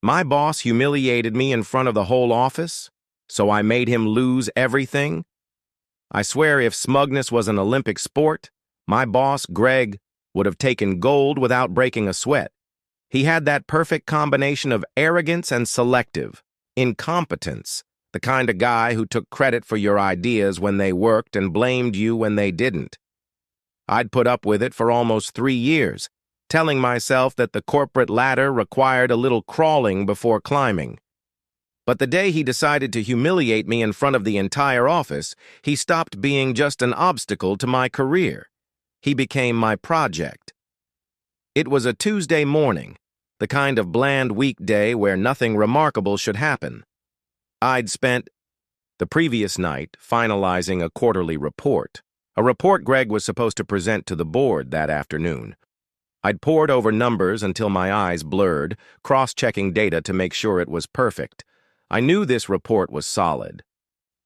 My boss humiliated me in front of the whole office, so I made him lose everything. I swear if smugness was an Olympic sport, my boss, Greg, would have taken gold without breaking a sweat. He had that perfect combination of arrogance and selective incompetence, the kind of guy who took credit for your ideas when they worked and blamed you when they didn't. I'd put up with it for almost 3 years, telling myself that the corporate ladder required a little crawling before climbing. But the day he decided to humiliate me in front of the entire office, he stopped being just an obstacle to my career. He became my project. It was a Tuesday morning, the kind of bland weekday where nothing remarkable should happen. I'd spent the previous night finalizing a quarterly report, a report Greg was supposed to present to the board that afternoon. I'd pored over numbers until my eyes blurred, cross-checking data to make sure it was perfect. I knew this report was solid.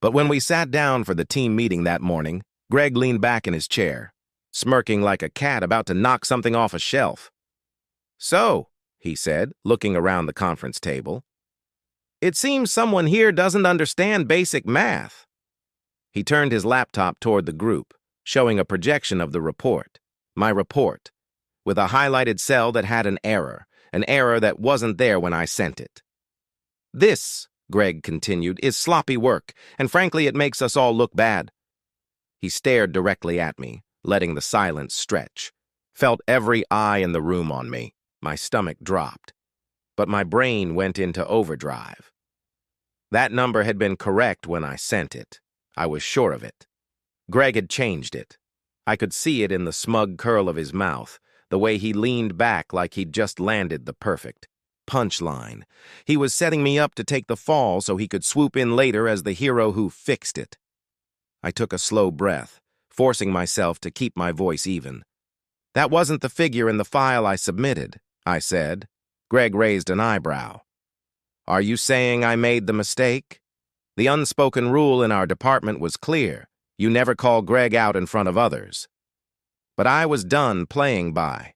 But when we sat down for the team meeting that morning, Greg leaned back in his chair, smirking like a cat about to knock something off a shelf. "So," he said, looking around the conference table, "it seems someone here doesn't understand basic math." He turned his laptop toward the group, showing a projection of the report, my report, with a highlighted cell that had an error that wasn't there when I sent it. "This," Greg continued, "is sloppy work, and frankly it makes us all look bad." He stared directly at me, letting the silence stretch. Felt every eye in the room on me. My stomach dropped. But my brain went into overdrive. That number had been correct when I sent it. I was sure of it. Greg had changed it. I could see it in the smug curl of his mouth, the way he leaned back like he'd just landed the perfect punchline. He was setting me up to take the fall so he could swoop in later as the hero who fixed it. I took a slow breath, forcing myself to keep my voice even. "That wasn't the figure in the file I submitted," I said. Greg raised an eyebrow. "Are you saying I made the mistake?" The unspoken rule in our department was clear. You never call Greg out in front of others. But I was done playing by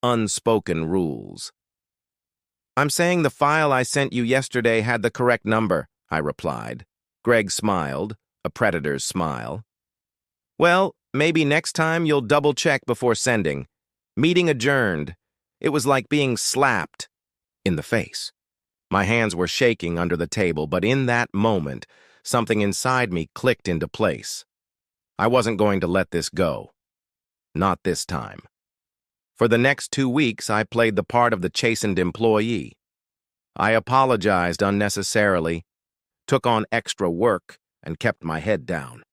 unspoken rules. "I'm saying the file I sent you yesterday had the correct number," I replied. Greg smiled, a predator's smile. "Well, maybe next time you'll double-check before sending." Meeting adjourned. It was like being slapped in the face. My hands were shaking under the table, but in that moment, something inside me clicked into place. I wasn't going to let this go. Not this time. For the next 2 weeks, I played the part of the chastened employee. I apologized unnecessarily, took on extra work, and kept my head down.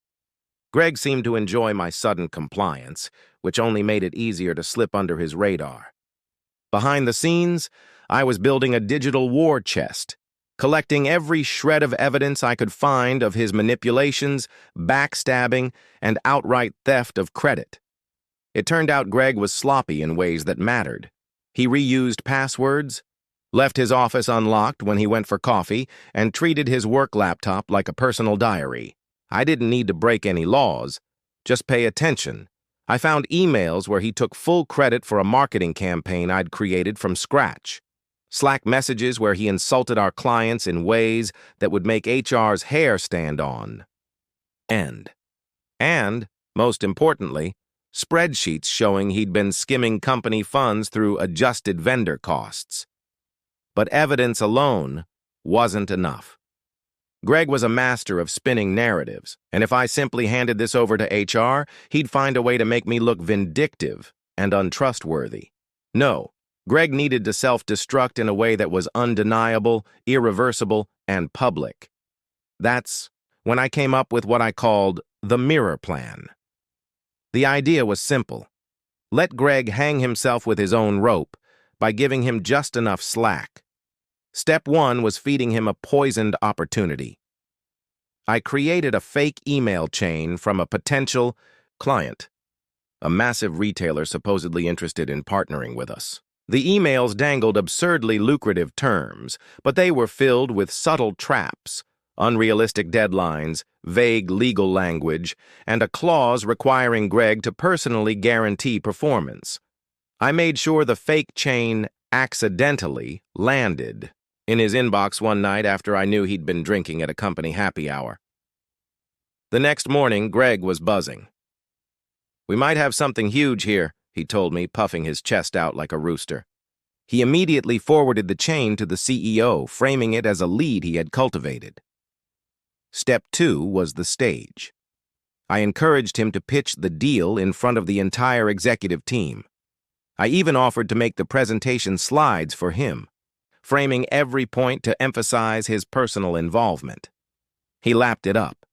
Greg seemed to enjoy my sudden compliance, which only made it easier to slip under his radar. Behind the scenes, I was building a digital war chest, collecting every shred of evidence I could find of his manipulations, backstabbing, and outright theft of credit. It turned out Greg was sloppy in ways that mattered. He reused passwords, left his office unlocked when he went for coffee, and treated his work laptop like a personal diary. I didn't need to break any laws, just pay attention. I found emails where he took full credit for a marketing campaign I'd created from scratch. Slack messages where he insulted our clients in ways that would make HR's hair stand on end. And, most importantly, spreadsheets showing he'd been skimming company funds through adjusted vendor costs. But evidence alone wasn't enough. Greg was a master of spinning narratives, and if I simply handed this over to HR, he'd find a way to make me look vindictive and untrustworthy. No, Greg needed to self-destruct in a way that was undeniable, irreversible, and public. That's when I came up with what I called the mirror plan. The idea was simple. Let Greg hang himself with his own rope by giving him just enough slack. Step 1 was feeding him a poisoned opportunity. I created a fake email chain from a potential client, a massive retailer supposedly interested in partnering with us. The emails dangled absurdly lucrative terms, but they were filled with subtle traps, unrealistic deadlines, vague legal language, and a clause requiring Greg to personally guarantee performance. I made sure the fake chain accidentally landed. in his inbox one night after I knew he'd been drinking at a company happy hour. The next morning, Greg was buzzing. "We might have something huge here," he told me, puffing his chest out like a rooster. He immediately forwarded the chain to the CEO, framing it as a lead he had cultivated. Step 2 was the stage. I encouraged him to pitch the deal in front of the entire executive team. I even offered to make the presentation slides for him, framing every point to emphasize his personal involvement. He lapped it up.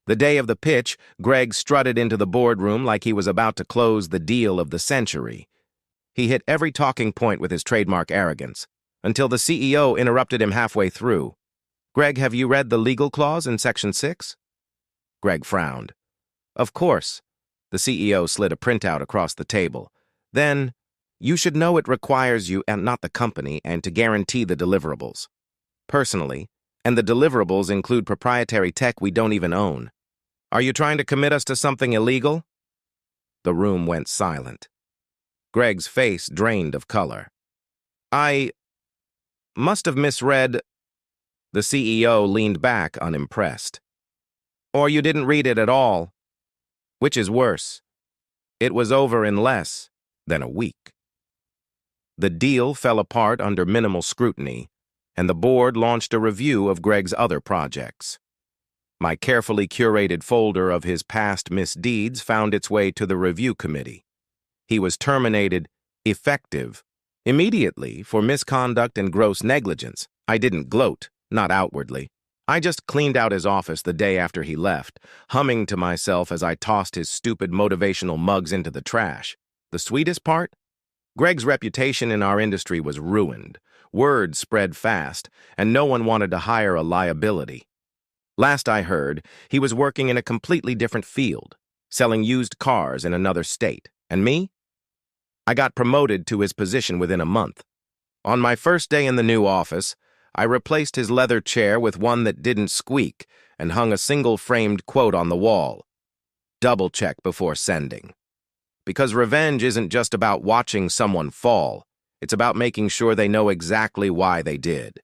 The day of the pitch, Greg strutted into the boardroom like he was about to close the deal of the century. He hit every talking point with his trademark arrogance, until the CEO interrupted him halfway through. "Greg, have you read the legal clause in Section 6? Greg frowned. "Of course." The CEO slid a printout across the table. "Then, you should know it requires you, and not the company, and to guarantee the deliverables. Personally, and the deliverables include proprietary tech we don't even own. Are you trying to commit us to something illegal?" The room went silent. Greg's face drained of color. "I must have misread." The CEO leaned back unimpressed. "Or you didn't read it at all. Which is worse. It was over in less than a week." The deal fell apart under minimal scrutiny, and the board launched a review of Greg's other projects. My carefully curated folder of his past misdeeds found its way to the review committee. He was terminated, effective, immediately for misconduct and gross negligence. I didn't gloat, not outwardly. I just cleaned out his office the day after he left, humming to myself as I tossed his stupid motivational mugs into the trash. The sweetest part? Greg's reputation in our industry was ruined. Word spread fast, and no one wanted to hire a liability. Last I heard, he was working in a completely different field, selling used cars in another state. And me? I got promoted to his position within a month. On my first day in the new office, I replaced his leather chair with one that didn't squeak and hung a single-framed quote on the wall. "Double check before sending." Because revenge isn't just about watching someone fall. It's about making sure they know exactly why they did.